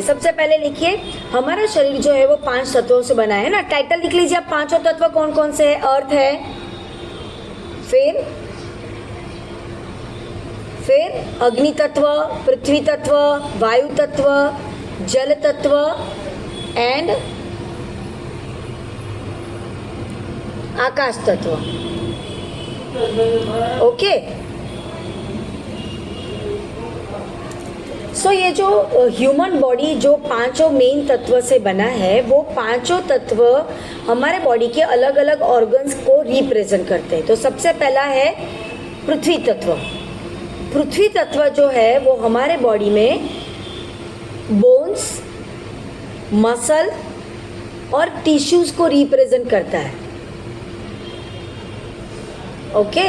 सबसे पहले लिखिए हमारा शरीर जो है वो 5 तत्वों से बना है ना। टाइटल लिख लीजिए आप, 5 तत्व कौन कौन से है। अर्थ है, फिर अग्नि तत्व, पृथ्वी तत्व, वायु तत्व, जल तत्व एंड आकाश तत्व। ओके, सो ये जो ह्यूमन बॉडी जो 5 मेन तत्व से बना है, वो 5 तत्व हमारे बॉडी के अलग अलग ऑर्गन्स को रिप्रेजेंट करते हैं। तो सबसे पहला है पृथ्वी तत्व। पृथ्वी तत्व जो है वो हमारे बॉडी में बोन्स, मसल और टिश्यूज को रिप्रेजेंट करता है। ओके,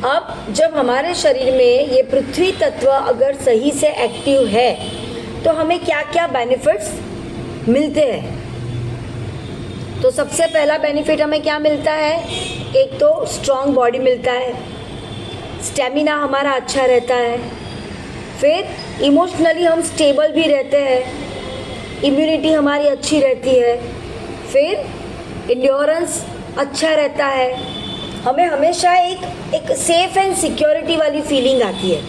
अब जब हमारे शरीर में ये पृथ्वी तत्व अगर सही से एक्टिव है तो हमें क्या क्या बेनिफिट्स मिलते हैं। तो सबसे पहला बेनिफिट हमें क्या मिलता है, एक तो स्ट्रॉन्ग बॉडी मिलता है, स्टेमिना हमारा अच्छा रहता है, फिर इमोशनली हम स्टेबल भी रहते हैं, इम्यूनिटी हमारी अच्छी रहती है, फिर इंड्योरेंस अच्छा रहता है, हमें हमेशा एक सेफ एंड सिक्योरिटी वाली फीलिंग आती है,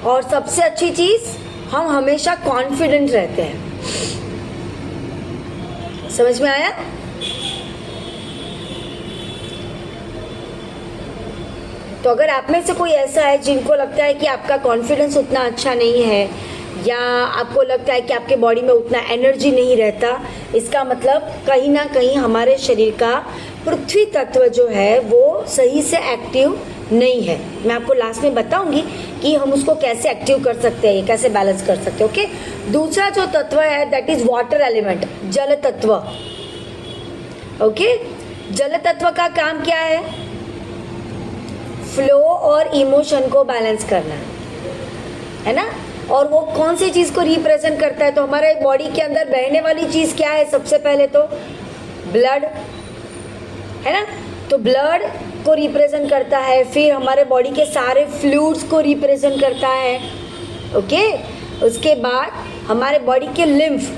और सबसे अच्छी चीज़ हम हमेशा कॉन्फिडेंट रहते हैं। समझ में आया? तो अगर आप में से कोई ऐसा है जिनको लगता है कि आपका कॉन्फिडेंस उतना अच्छा नहीं है, या आपको लगता है कि आपके बॉडी में उतना एनर्जी नहीं रहता, इसका मतलब कहीं ना कहीं हमारे शरीर का पृथ्वी तत्व जो है वो सही से एक्टिव नहीं है। मैं आपको लास्ट में बताऊंगी कि हम उसको कैसे एक्टिव कर सकते हैं, कैसे बैलेंस कर सकते हैं। ओके, दूसरा जो तत्व है दैट इज वाटर एलिमेंट, जल तत्व। ओके, जल तत्व का काम क्या है, फ्लो और इमोशन को बैलेंस करना है ना। और वो कौन सी चीज़ को रिप्रेजेंट करता है, तो हमारे बॉडी के अंदर बहने वाली चीज़ क्या है, सबसे पहले तो ब्लड है ना। तो ब्लड को रिप्रेजेंट करता है, फिर हमारे बॉडी के सारे फ्लूइड्स को रिप्रेजेंट करता है। ओके, उसके बाद हमारे बॉडी के लिम्फ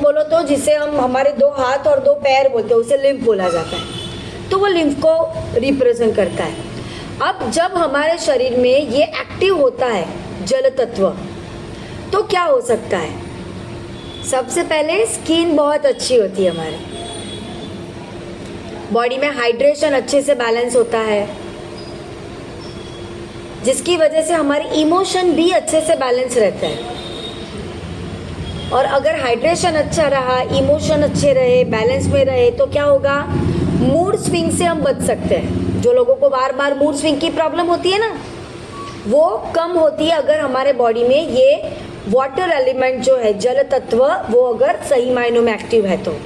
बोलो तो जिसे हम हमारे 2 हाथ और 2 पैर बोलते हैं, उसे लिम्फ बोला जाता है। तो वो लिम्फ को रिप्रेजेंट करता है। अब जब हमारे शरीर में ये एक्टिव होता है जल तत्व, तो क्या हो सकता है, सबसे पहले स्किन बहुत अच्छी होती है, हमारे बॉडी में हाइड्रेशन अच्छे से बैलेंस होता है, जिसकी वजह से हमारे इमोशन भी अच्छे से बैलेंस रहते हैं। और अगर हाइड्रेशन अच्छा रहा, इमोशन अच्छे रहे, बैलेंस में रहे, तो क्या होगा, मूड स्विंग से हम बच सकते हैं। जो लोगों को बार बार मूड स्विंग की प्रॉब्लम होती है ना, वो कम होती है अगर हमारे बॉडी में ये वाटर एलिमेंट जो है, जल तत्व, वो अगर सही मायनों में एक्टिव है तो।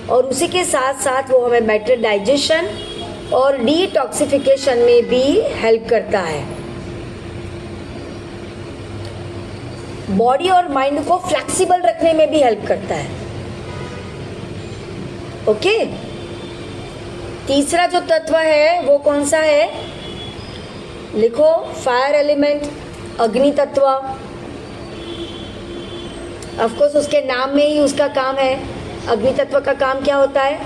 और उसी के साथ साथ वो हमें बेटर डाइजेशन और डिटॉक्सिफिकेशन में भी हेल्प करता है। बॉडी और माइंड को फ्लेक्सिबल रखने में भी हेल्प करता है। ओके, तीसरा जो तत्व है वो कौन सा है, लिखो, फायर एलिमेंट, अग्नि तत्व। ऑफ कोर्स उसके नाम में ही उसका काम है। अग्नि तत्व का काम क्या होता है,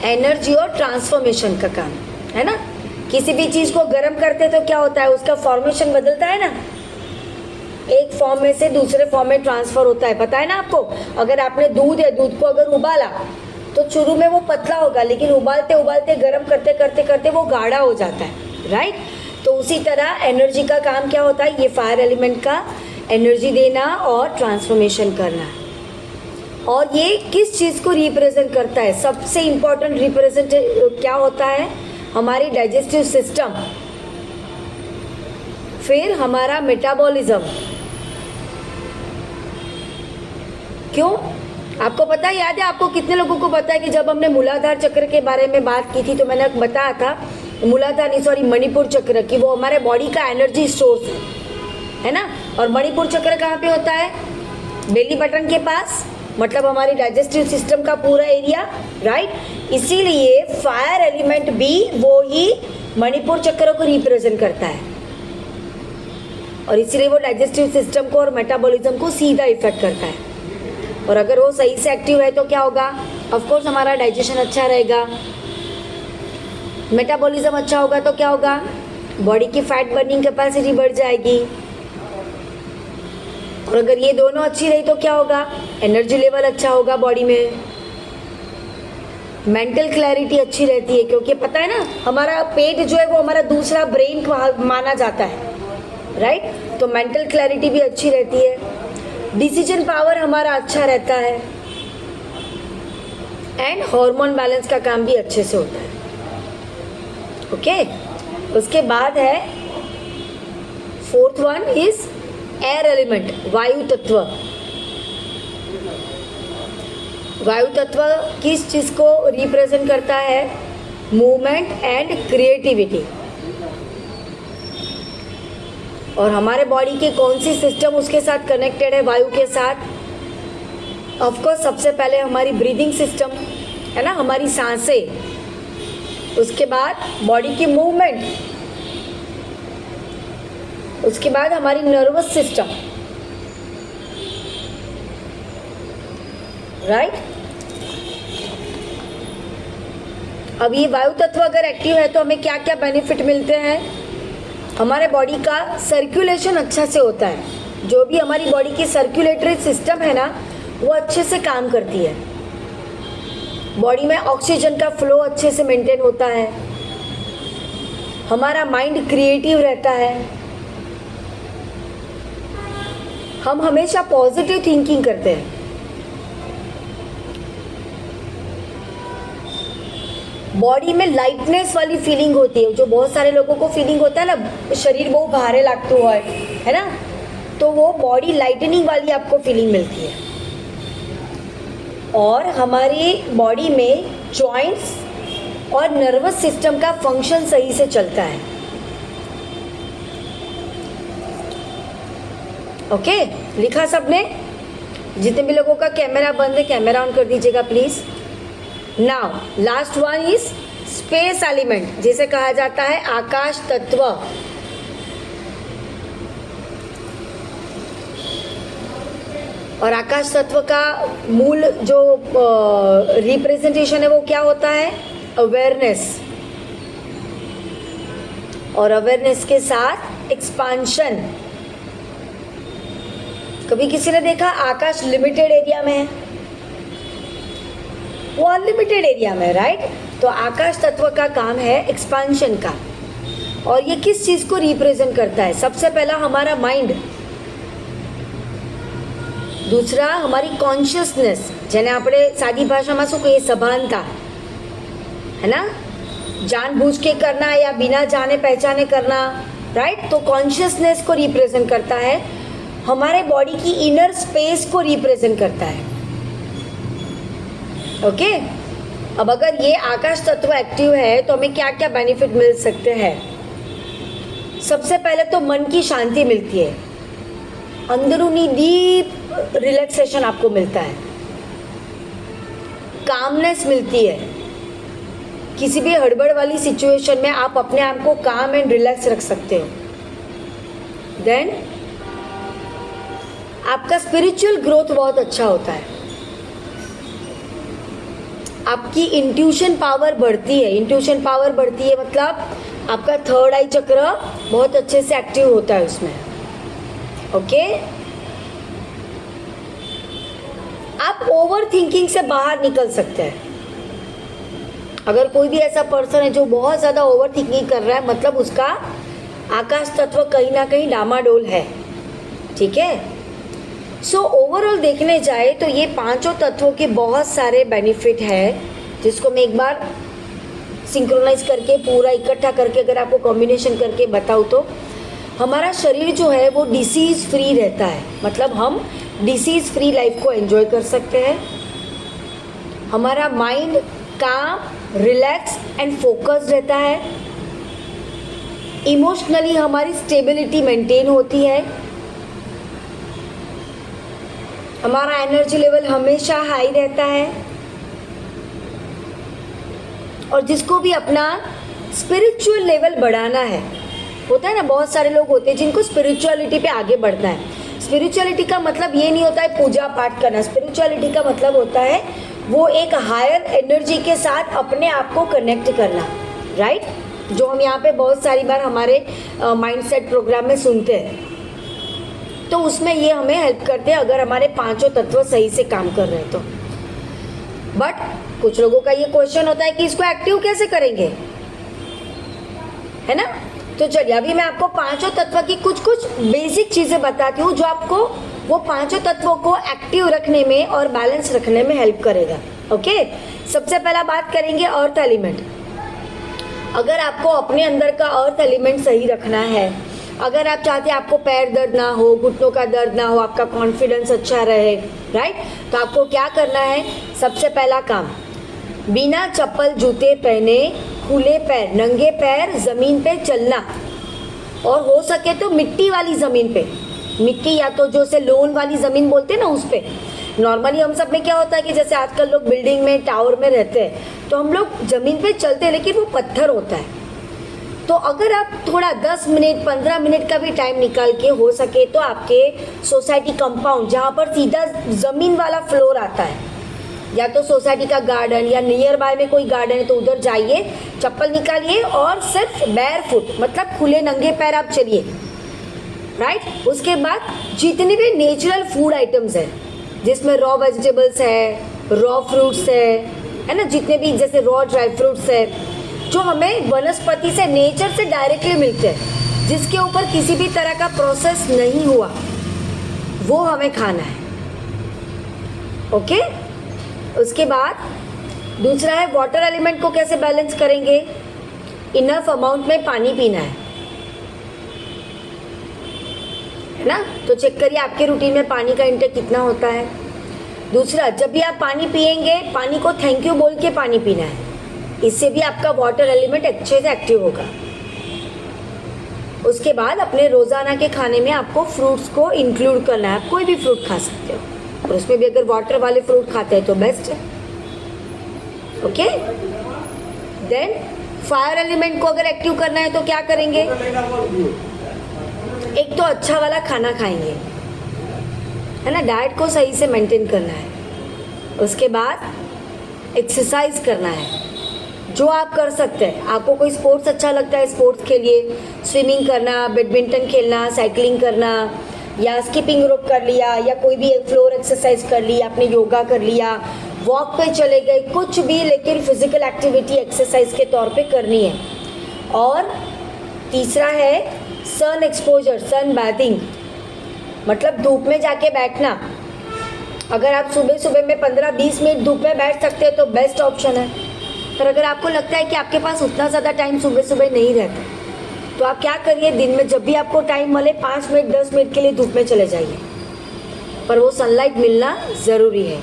एनर्जी और ट्रांसफॉर्मेशन का काम है ना। किसी भी चीज़ को गर्म करते तो क्या होता है, उसका फॉर्मेशन बदलता है ना, एक फॉर्म में से दूसरे फॉर्म में ट्रांसफ़र होता है, पता है ना आपको। अगर आपने दूध है, दूध को अगर उबाला तो शुरू में वो पतला होगा, लेकिन उबालते उबालते गर्म करते करते करते वो गाढ़ा हो जाता है, राइट। तो उसी तरह एनर्जी का काम क्या होता है, ये फायर एलिमेंट का एनर्जी देना और ट्रांसफॉर्मेशन करना। और ये किस चीज़ को रिप्रेजेंट करता है, सबसे इम्पॉर्टेंट रिप्रेजेंट क्या होता है, हमारी डाइजेस्टिव सिस्टम, फिर हमारा मेटाबॉलिज्म। क्यों, आपको पता है, याद है आपको, कितने लोगों को पता है कि जब हमने मूलाधार चक्र के बारे में बात की थी तो मैंने बताया था, मूलाधार नहीं सॉरी मणिपुर चक्र, की वो हमारे बॉडी का एनर्जी सोर्स है ना। और मणिपुर चक्र कहाँ पे होता है, बेली बटन के पास, मतलब हमारी डाइजेस्टिव सिस्टम का पूरा एरिया, राइट। इसीलिए फायर एलिमेंट भी वो ही मणिपुर चक्र को रिप्रेजेंट करता है। और इसीलिए वो डाइजेस्टिव सिस्टम को और मेटाबॉलिज्म को सीधा इफेक्ट करता है। और अगर वो सही से एक्टिव है तो क्या होगा, ऑफ कोर्स हमारा डाइजेशन अच्छा रहेगा, मेटाबॉलिज्म अच्छा होगा तो क्या होगा, बॉडी की फैट बर्निंग कैपेसिटी बढ़ जाएगी। और अगर ये दोनों अच्छी रही तो क्या होगा, एनर्जी लेवल अच्छा होगा बॉडी में, मेंटल क्लैरिटी अच्छी रहती है, क्योंकि पता है ना हमारा पेट जो है वो हमारा दूसरा ब्रेन माना जाता है, राइट। तो मेंटल क्लैरिटी भी अच्छी रहती है, डिसीजन पावर हमारा अच्छा रहता है, एंड हार्मोन बैलेंस का काम भी अच्छे से होता है। ओके उसके बाद है fourth one is air element, वायु तत्व। वायु तत्व किस चीज़ को रिप्रेजेंट करता है, मूवमेंट एंड क्रिएटिविटी। और हमारे बॉडी के कौन सी सिस्टम उसके साथ कनेक्टेड है वायु के साथ, ऑफ कोर्स सबसे पहले हमारी ब्रीदिंग सिस्टम है ना, हमारी सांसें, उसके बाद बॉडी की मूवमेंट, उसके बाद हमारी नर्वस सिस्टम, राइट। अब ये वायु तत्व अगर एक्टिव है तो हमें क्या क्या बेनिफिट मिलते हैं, हमारे बॉडी का सर्कुलेशन अच्छा से होता है, जो भी हमारी बॉडी की सर्कुलेटरी सिस्टम है ना वो अच्छे से काम करती है, बॉडी में ऑक्सीजन का फ्लो अच्छे से मेंटेन होता है, हमारा माइंड क्रिएटिव रहता है, हम हमेशा पॉजिटिव थिंकिंग करते हैं, बॉडी में लाइटनेस वाली फीलिंग होती है, जो बहुत सारे लोगों को फीलिंग होता है ना शरीर बहुत भारे लगता हुआ है ना, तो वो बॉडी लाइटनिंग वाली आपको फीलिंग मिलती है। और हमारी बॉडी में जॉइंट्स और नर्वस सिस्टम का फंक्शन सही से चलता है। ओके लिखा सबने, जितने भी लोगों का कैमरा बंद है कैमरा ऑन कर दीजिएगा please. Now last one is space element, जिसे कहा जाता है आकाश तत्व। और आकाश तत्व का मूल जो रिप्रेजेंटेशन है वो क्या होता है, अवेयरनेस, और अवेयरनेस के साथ एक्सपांशन। कभी किसी ने देखा आकाश लिमिटेड एरिया में है, वो अनलिमिटेड एरिया में, राइट। तो आकाश तत्व का काम है एक्सपांशन का। और ये किस चीज़ को रिप्रेजेंट करता है, सबसे पहला हमारा माइंड, दूसरा हमारी कॉन्शियसनेस, જેને આપણે સાદી ભાષામાં શું કહીએ સભાનતા, है ना, जानबूझ के करना या बिना जाने पहचाने करना, राइट। तो कॉन्शियसनेस को रिप्रेजेंट करता है, हमारे बॉडी की इनर स्पेस को रिप्रेजेंट करता है। ओके अब अगर ये आकाश तत्व एक्टिव है तो हमें क्या क्या बेनिफिट मिल सकते हैं। सबसे पहले तो मन की शांति मिलती है, अंदरूनी डीप रिलैक्सेशन आपको मिलता है, कामनेस मिलती है, किसी भी हड़बड़ वाली सिचुएशन में आप अपने आप को काम एंड रिलैक्स रख सकते हो। देन आपका स्पिरिचुअल ग्रोथ बहुत अच्छा होता है, आपकी इंट्यूशन पावर बढ़ती है। इंट्यूशन पावर बढ़ती है मतलब आपका थर्ड आई चक्र बहुत अच्छे से एक्टिव होता है उसमें। ओके आप ओवर थिंकिंग से बाहर निकल सकते हैं। अगर कोई भी ऐसा पर्सन है जो बहुत ज़्यादा ओवर थिंकिंग कर रहा है, मतलब उसका आकाश तत्व कहीं ना कहीं डामाडोल है, ठीक है। सो ओवरऑल देखने जाए तो ये पांचों तत्वों के बहुत सारे बेनिफिट हैं, जिसको मैं एक बार सिंक्रोनाइज करके पूरा इकट्ठा करके अगर आपको कॉम्बिनेशन करके बताऊँ तो हमारा शरीर जो है वो डिसीज़ फ्री रहता है, मतलब हम डिसीज़ फ्री लाइफ को एंजॉय कर सकते हैं। हमारा माइंड काम, रिलैक्स एंड फोकस रहता है। इमोशनली हमारी स्टेबिलिटी मेंटेन होती है। हमारा एनर्जी लेवल हमेशा हाई रहता है। और जिसको भी अपना स्पिरिचुअल लेवल बढ़ाना है होता है ना, बहुत सारे लोग होते हैं जिनको स्पिरिचुअलिटी पे आगे बढ़ना है। स्पिरिचुअलिटी का मतलब ये नहीं होता है पूजा पाठ करना। स्पिरिचुअलिटी का मतलब होता है वो एक हायर एनर्जी के साथ अपने आप को कनेक्ट करना, राइट? जो हम यहाँ पे बहुत सारी बार हमारे माइंडसेट प्रोग्राम में सुनते हैं, तो उसमें ये हमें हेल्प करते हैं अगर हमारे पांचों तत्व सही से काम कर रहे हैं तो। बट कुछ लोगों का ये क्वेश्चन होता है कि इसको एक्टिव कैसे करेंगे, है ना? तो चलिए अभी मैं आपको पांचों तत्व की कुछ कुछ बेसिक चीजें बताती हूँ जो आपको वो पांचों तत्वों को एक्टिव रखने में और बैलेंस रखने में हेल्प करेगा। ओके, सबसे पहला बात करेंगे अर्थ एलिमेंट। अगर आपको अपने अंदर का अर्थ एलिमेंट सही रखना है, अगर आप चाहते हैं आपको पैर दर्द ना हो, घुटनों का दर्द ना हो, आपका कॉन्फिडेंस अच्छा रहे, राइट, तो आपको क्या करना है? सबसे पहला काम, बिना चप्पल जूते पहने खुले पैर, नंगे पैर जमीन पे चलना, और हो सके तो मिट्टी वाली जमीन पे, मिट्टी या तो जो से लोन वाली जमीन बोलते हैं ना उस पे। नॉर्मली हम सब में क्या होता है कि जैसे आजकल लोग बिल्डिंग में टावर में रहते हैं तो हम लोग जमीन पे चलते हैं, लेकिन वो पत्थर होता है। तो अगर आप थोड़ा 10 मिनट 15 मिनट का भी टाइम निकाल के हो सके तो आपके सोसाइटी कंपाउंड जहाँ पर सीधा ज़मीन वाला फ्लोर आता है, या तो सोसाइटी का गार्डन या नियर बाय में कोई गार्डन है तो उधर जाइए, चप्पल निकालिए और सिर्फ बैर फुट मतलब खुले नंगे पैर आप चलिए, राइट। उसके बाद जितने भी नेचुरल फूड आइटम्स हैं जिसमें रॉ वेजिटेबल्स है, रॉ फ्रूट्स है ना, जितने भी जैसे रॉ ड्राई फ्रूट्स है जो हमें वनस्पति से नेचर से डायरेक्टली मिलते हैं, जिसके ऊपर किसी भी तरह का प्रोसेस नहीं हुआ, वो हमें खाना है। ओके, उसके बाद दूसरा है वाटर एलिमेंट को कैसे बैलेंस करेंगे? इनफ अमाउंट में पानी पीना है ना। तो चेक करिए आपके रूटीन में पानी का इंटेक कितना होता है। दूसरा, जब भी आप पानी पिएंगे पानी को थैंक यू बोल के पानी पीना है, इससे भी आपका वाटर एलिमेंट अच्छे से एक्टिव होगा। उसके बाद अपने रोजाना के खाने में आपको फ्रूट्स को इंक्लूड करना है। आप कोई भी फ्रूट खा सकते हो और उसमें भी अगर वाटर वाले फ्रूट खाते हैं तो बेस्ट है। ओके, देन फायर एलिमेंट को अगर एक्टिव करना है तो क्या करेंगे? एक तो अच्छा वाला खाना खाएंगे, है ना, डाइट को सही से मेंटेन करना है। उसके बाद एक्सरसाइज करना है जो आप कर सकते हैं। आपको कोई स्पोर्ट्स अच्छा लगता है, स्पोर्ट्स खेलिए, स्विमिंग करना, बैडमिंटन खेलना, साइकिलिंग करना, या स्किपिंग रोप कर लिया, या कोई भी फ्लोर एक्सरसाइज कर ली, आपने योगा कर लिया, वॉक पे चले गए, कुछ भी, लेकिन फिजिकल एक्टिविटी एक्सरसाइज के तौर पे करनी है। और तीसरा है सन एक्सपोजर, सन बैथिंग, मतलब धूप में जाके बैठना। अगर आप सुबह सुबह में 15-20 मिनट धूप में बैठ सकते हैं तो बेस्ट ऑप्शन है। पर अगर आपको लगता है कि आपके पास उतना ज़्यादा टाइम सुबह सुबह नहीं रहता, तो आप क्या करिए, दिन में जब भी आपको टाइम मिले 5 मिनट 10 मिनट के लिए धूप में चले जाइए, पर वो सनलाइट मिलना ज़रूरी है।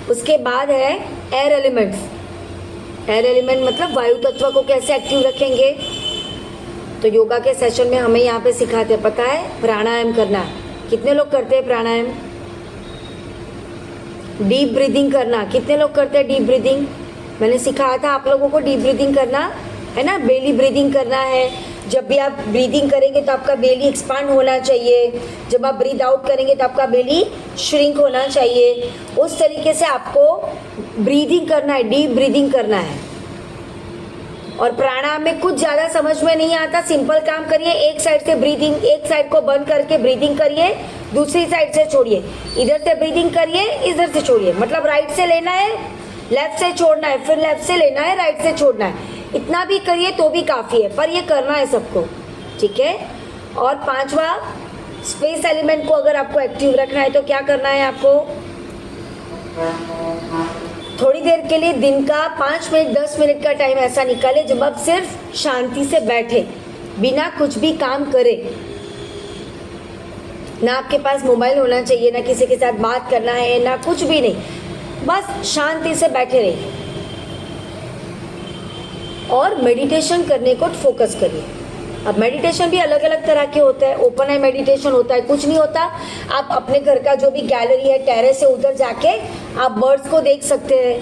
उसके बाद है एयर एलिमेंट्स। एयर एलिमेंट मतलब वायु तत्व को कैसे एक्टिव रखेंगे? तो योगा के सेशन में हमें यहाँ पे सिखाते हैं, पता है, प्राणायाम करना। कितने लोग करते हैं प्राणायाम? डीप ब्रीदिंग करना, कितने लोग करते हैं डीप ब्रीदिंग? मैंने सिखाया था आप लोगों को डीप ब्रीदिंग करना, है ना, बेली ब्रीदिंग करना है। जब भी आप ब्रीदिंग करेंगे तो आपका बेली एक्सपांड होना चाहिए, जब आप ब्रीद आउट करेंगे तो आपका बेली श्रिंक होना चाहिए। उस तरीके से आपको ब्रीदिंग करना है, डीप ब्रीदिंग करना है। और प्राणायाम में कुछ ज़्यादा समझ में नहीं आता, सिंपल काम करिए, एक साइड से ब्रीदिंग, एक साइड को बंद करके ब्रीदिंग करिए, दूसरी साइड से छोड़िए, इधर से ब्रीदिंग करिए, इधर से छोड़िए, मतलब राइट से लेना है, लेफ्ट से छोड़ना है, फिर लेफ्ट से लेना है, राइट से छोड़ना है। इतना भी करिए तो भी काफ़ी है, पर ये करना है सबको, ठीक है। और पांचवा, स्पेस एलिमेंट को अगर आपको एक्टिव रखना है तो क्या करना है आपको? थोड़ी देर के लिए दिन का 5 मिनट 10 मिनट का टाइम ऐसा निकाले जब आप सिर्फ शांति से बैठे, बिना कुछ भी काम करे। ना आपके पास मोबाइल होना चाहिए, ना किसी के साथ बात करना है, ना कुछ भी नहीं, बस शांति से बैठे रहिए और मेडिटेशन करने को फोकस करिए। अब मेडिटेशन भी अलग अलग तरह के होते हैं। ओपन आई मेडिटेशन होता है, कुछ नहीं होता, आप अपने घर का जो भी गैलरी है, टेरेस है, उधर जाके आप बर्ड्स को देख सकते हैं,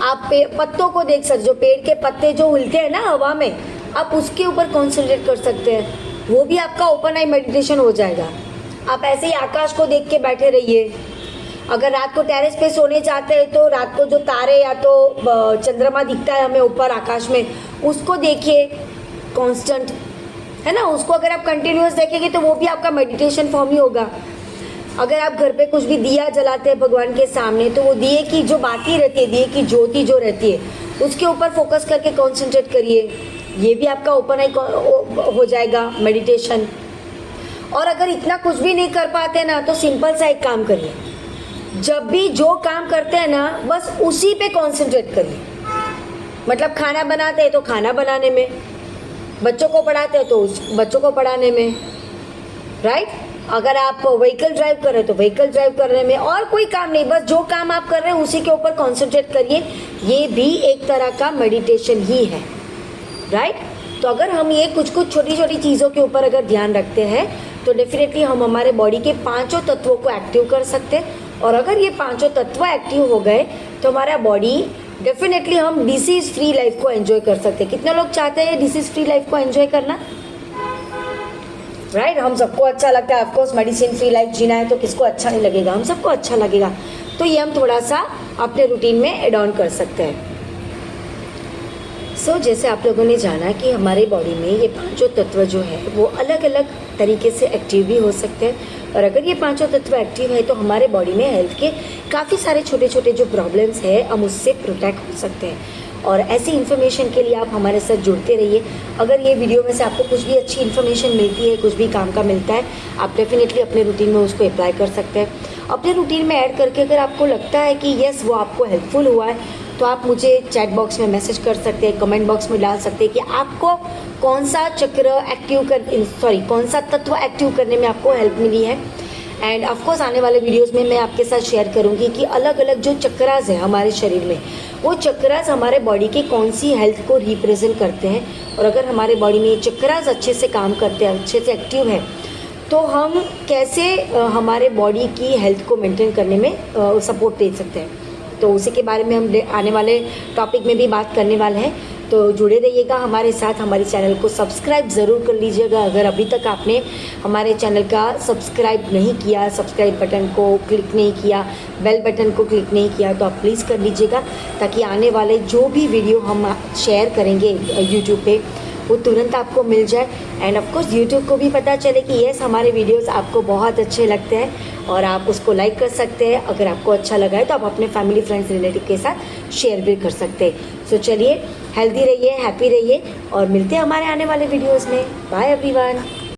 आप पत्तों को देख सकते, जो पेड़ के पत्ते जो हिलते हैं ना हवा में, आप उसके ऊपर कॉन्सेंट्रेट कर सकते हैं, वो भी आपका ओपन आई मेडिटेशन हो जाएगा। आप ऐसे ही आकाश को देख के बैठे रहिए। अगर रात को टेरेस पे सोने जाते हैं तो रात को जो तारे या तो चंद्रमा दिखता है हमें ऊपर आकाश में, उसको देखिए कांस्टेंट, है ना। उसको अगर आप कंटिन्यूअस देखेंगे तो वो भी आपका मेडिटेशन फॉर्म ही होगा। अगर आप घर पे कुछ भी दिया जलाते हैं भगवान के सामने, तो वो दिए की जो बाती रहती है, दिए की ज्योति जो रहती है, उसके ऊपर फोकस करके कॉन्सेंट्रेट करिए, ये भी आपका ओपन आई हो जाएगा मेडिटेशन। और अगर इतना कुछ भी नहीं कर पाते ना, तो सिंपल सा एक काम करिए, जब भी जो काम करते हैं ना बस उसी पे कॉन्सेंट्रेट करिए। मतलब खाना बनाते हैं तो खाना बनाने में, बच्चों को पढ़ाते हैं तो उस बच्चों को पढ़ाने में, राइट। अगर आप व्हीकल ड्राइव कर रहे हैं तो व्हीकल ड्राइव करने में, और कोई काम नहीं, बस जो काम आप कर रहे हैं उसी के ऊपर कॉन्सेंट्रेट करिए। ये भी एक तरह का मेडिटेशन ही है, राइट। तो अगर हम ये कुछ छोटी छोटी चीज़ों के ऊपर अगर ध्यान रखते हैं तो डेफिनेटली हम हमारे बॉडी के पांचों तत्वों को एक्टिव कर सकते हैं। और अगर ये पांचों तत्व एक्टिव हो गए तो हमारा बॉडी डेफिनेटली हम डिसीज फ्री लाइफ को एंजॉय कर सकते हैं। कितने लोग चाहते हैं डिसीज फ्री लाइफ को एंजॉय करना, राइट। हम सबको अच्छा लगता है, ऑफकोर्स मेडिसिन फ्री लाइफ जीना है तो किसको अच्छा नहीं लगेगा, हम सबको अच्छा लगेगा। तो ये हम थोड़ा सा अपने रूटीन में एड ऑन कर सकते हैं। सो जैसे आप लोगों ने जाना कि हमारे बॉडी में ये पांचों तत्व जो है वो अलग अलग तरीके से एक्टिव भी हो सकते हैं। और अगर ये पांचों तत्व एक्टिव है तो हमारे बॉडी में हेल्थ के काफ़ी सारे छोटे छोटे जो प्रॉब्लम्स है हम उससे प्रोटेक्ट हो सकते हैं। और ऐसी इन्फॉर्मेशन के लिए आप हमारे साथ जुड़ते रहिए। अगर ये वीडियो में से आपको कुछ भी अच्छी इन्फॉर्मेशन मिलती है, कुछ भी काम का मिलता है, आप डेफिनेटली अपने रूटीन में उसको अप्लाई कर सकते हैं। अपने रूटीन में ऐड करके अगर आपको लगता है कि यस वो आपको हेल्पफुल हुआ है तो आप मुझे चैट बॉक्स में मैसेज कर सकते हैं, कमेंट बॉक्स में डाल सकते हैं कि आपको कौन सा चक्र एक्टिव कौन सा तत्व एक्टिव करने में आपको हेल्प मिली है। एंड ऑफकोर्स आने वाले वीडियोस में मैं आपके साथ शेयर करूंगी कि अलग अलग जो चक्रास हैं हमारे शरीर में, वो चक्रास हमारे बॉडी के कौन सी हेल्थ को रिप्रेजेंट करते हैं। और अगर हमारे बॉडी में ये चक्रास अच्छे से काम करते हैं, अच्छे से एक्टिव है, तो हम कैसे हमारे बॉडी की हेल्थ को मेंटेन करने में सपोर्ट दे सकते हैं। तो उसी के बारे में हम आने वाले टॉपिक में भी बात करने वाले हैं। तो जुड़े रहिएगा हमारे साथ। हमारे चैनल को सब्सक्राइब ज़रूर कर लीजिएगा। अगर अभी तक आपने हमारे चैनल का सब्सक्राइब नहीं किया, सब्सक्राइब बटन को क्लिक नहीं किया, बेल बटन को क्लिक नहीं किया, तो आप प्लीज़ कर लीजिएगा, ताकि आने वाले जो भी वीडियो हम शेयर करेंगे यूट्यूब पे वो तुरंत आपको मिल जाए। एंड ऑफकोर्स यूट्यूब को भी पता चले कि येस हमारे वीडियोस आपको बहुत अच्छे लगते हैं और आप उसको लाइक कर सकते हैं। अगर आपको अच्छा लगा है तो आप अपने फैमिली, फ्रेंड्स, रिलेटिव के साथ शेयर भी कर सकते हैं। सो चलिए, हेल्दी रहिए, हैप्पी रहिए और मिलते हैं हमारे आने वाले वीडियोस में। Bye everyone.